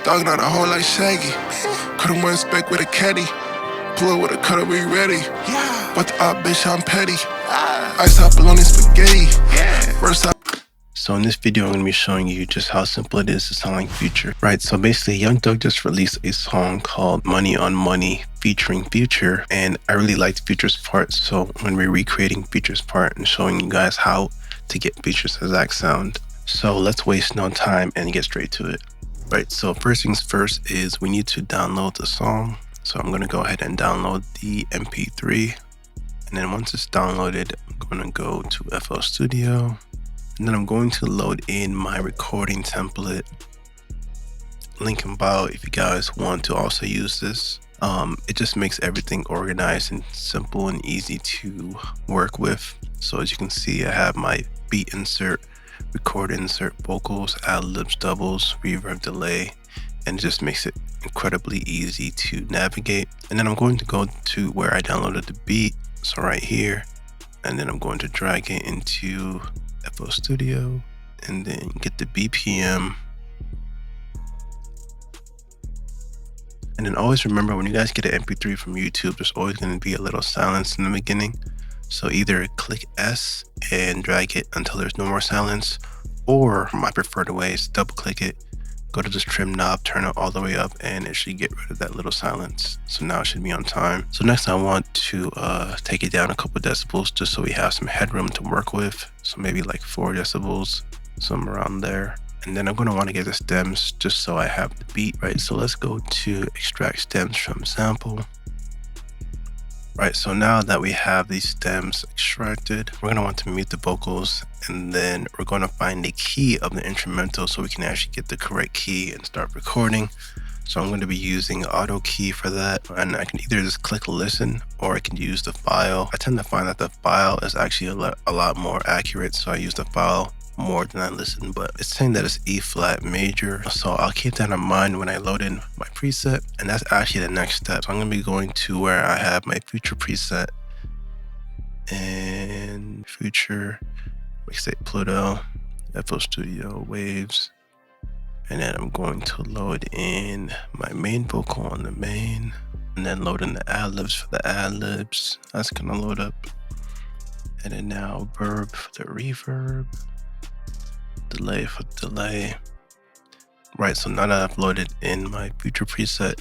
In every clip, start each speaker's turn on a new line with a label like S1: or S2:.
S1: Dogging out a hole like Shaggy. Could've went spec with a caddy. Pull up with a cutter, we ready. But the op, bitch, I'm petty. Ice out bologna spaghetti. First up.
S2: So in this video, I'm going to be showing you just how simple it is to sound like Future. Right, so basically, Young Thug just released a song called Money on Money featuring Future, and I really liked Future's part, so I'm going to be recreating Future's part and showing you guys how to get Future's exact sound. So let's waste no time and get straight to it. Right, so first things first is we need to download the song. So I'm going to go ahead and download the MP3, and then once it's downloaded, I'm going to go to FL Studio. And then I'm going to load in my recording template. Link in bio if you guys want to also use this. It just makes everything organized and simple and easy to work with. So as you can see, I have my beat insert, record insert, vocals, ad-libs, doubles, reverb, delay, and it just makes it incredibly easy to navigate. And then I'm going to go to where I downloaded the beat, so right here, and then I'm going to drag it into FL Studio and then get the BPM. And then always remember, when you guys get an MP3 from YouTube, there's always going to be a little silence in the beginning. So either click S and drag it until there's no more silence, or my preferred way is double click it, go to this trim knob, turn it all the way up, and it should get rid of that little silence. So now it should be on time. So next I want to take it down a couple decibels just so we have some headroom to work with. So maybe like 4 decibels, somewhere around there. And then I'm going to want to get the stems just so I have the beat, right? So let's go to extract stems from sample. Right, so now that we have these stems extracted, we're going to want to mute the vocals, and then we're going to find the key of the instrumental so we can actually get the correct key and start recording. So I'm going to be using auto key for that, and I can either just click listen or I can use the file. I tend to find that the file is actually a lot more accurate, so I use the file more than I listen, but it's saying that it's E flat major, so I'll keep that in mind when I load in my preset, and that's actually the next step. So I'm going to be going to where I have my Future preset and Future, mixtapepluto, FL Studio, waves, and then I'm going to load in my main vocal on the main, and then load in the ad-libs for the ad-libs. That's going to load up, and then now verb for the reverb, delay for delay. Right, so now that I've loaded in my Future preset,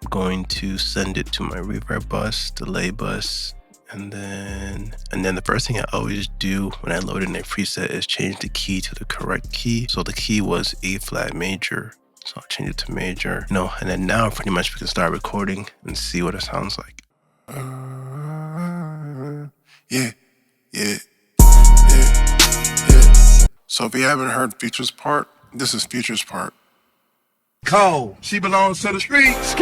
S2: I'm going to send it to my reverb bus, delay bus, and then the first thing I always do when I load in a preset is change the key to the correct key. So the key was E flat major, so I'll change it to major. And then now pretty much we can start recording and see what it sounds like.
S1: Yeah. So if you haven't heard Future's part, this is Future's part.
S3: Cold. She belongs to the streets.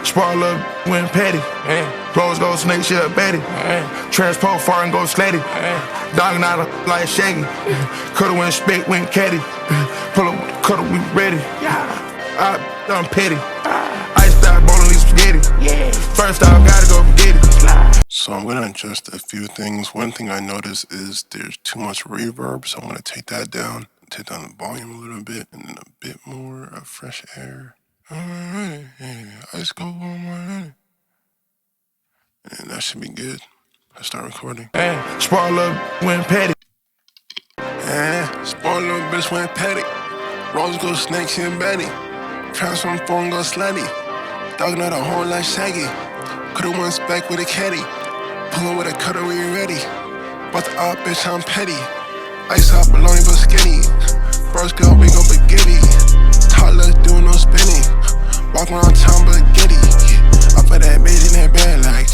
S1: Spoil up, went petty. Rose gold snake, she a Betty. Transport far and go slatty. Dogging out like Shaggy. Coulda went spec, went caddy. Pull up, coulda, we ready. I'm petty. Ice style, bowling, leave spaghetti. First off, gotta go get it. So I'm gonna adjust a few things. One thing I noticed is there's too much reverb, so I'm gonna take that down. Take down the volume a little bit, and then a bit more of fresh air. Alright, ice go on my. And that should be good. Let's start recording. Spoil up, went petty. Spoil little bitch went petty. Rose go snake, she and Betty. Transform phone go slutty. Dogging out a hole like Shaggy. Coulda went spec with a caddy. Pullin' with a cutter, we ready. But the op, bitch, I'm petty. Ice out bologna but skinny. First girl, we go spaghetti. Toddler doing no spinning. Walk around town but giddy. I put that bitch in that bed like.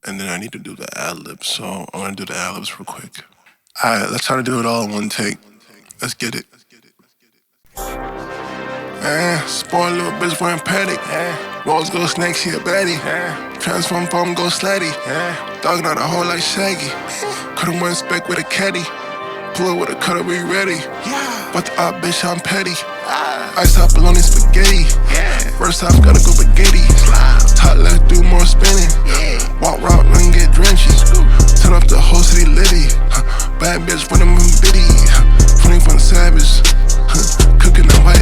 S1: And then I need to do the ad-libs, so I'm gonna do the ad-libs real quick. Alright, let's try to do it all in one take. Let's get it. Spoil little bitch went petty. Rose go snake, she a baddie. Transform phone go slutty. Dogging out a hole like Shaggy. Coulda went spec with a caddy. Pull up with a cutter, we ready. But the op, bitch, I'm petty. Ice out bologna spaghetti. First off, gotta go spaghetti. Top left, do more spinning. Walk route, run, get drenched. Turn up the whole city litty. Bad bitch, when I'm in bitty. 20 from the savage. Cooking the white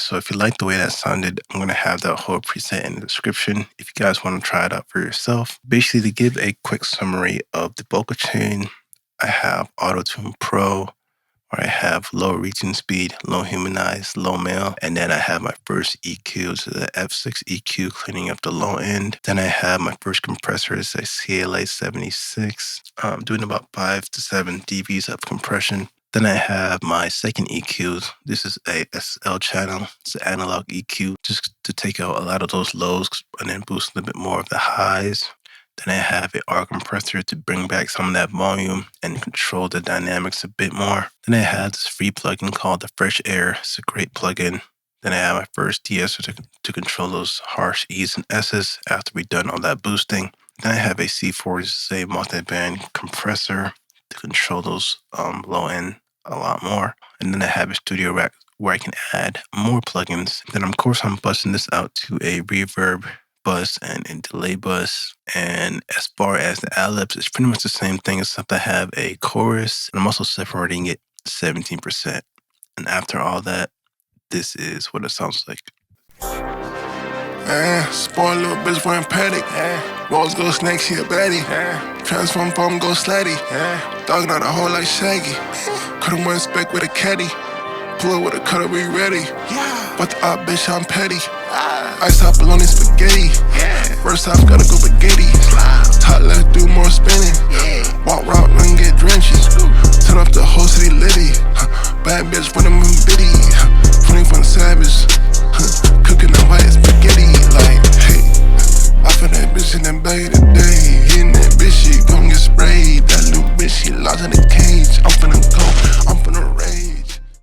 S2: So if you like the way that sounded, I'm going to have that whole preset in the description if you guys want to try it out for yourself. Basically, to give a quick summary of the vocal chain, I have Auto-Tune Pro, where I have low reaching speed, low humanize, low male. And then I have my first EQ, so the F6 EQ, cleaning up the low end. Then I have my first compressor, it's a CLA 76, doing about 5 to 7 dBs of compression. Then I have my second EQ. This is a SL channel. It's an analog EQ, just to take out a lot of those lows and then boost a little bit more of the highs. Then I have an R compressor to bring back some of that volume and control the dynamics a bit more. Then I have this free plugin called the Fresh Air. It's a great plugin. Then I have my first de-esser to control those harsh E's and S's after we've done all that boosting. Then I have a C4, this is a multi-band compressor to control those low end a lot more. And then I have a studio rack where I can add more plugins. Then of course I'm busting this out to a reverb bus and a delay bus. And as far as the ad-libs, it's pretty much the same thing, except I have a chorus and I'm also separating it 17%. And after all that, this is what it sounds like.
S1: Spoiled little bitch wearing paddock. Rose go snake, she a baddie. Transform foam go slatty. Dogging out a hole like Shaggy. Could've went spec with a caddy. Pull up with a cutter, we ready. But the op bitch, I'm petty. Ice hot bologna spaghetti. First half gotta go spaghetti. Top left, do more spinning. Walk route, run, get drenches. Turn up the whole city litty. Bad bitch, when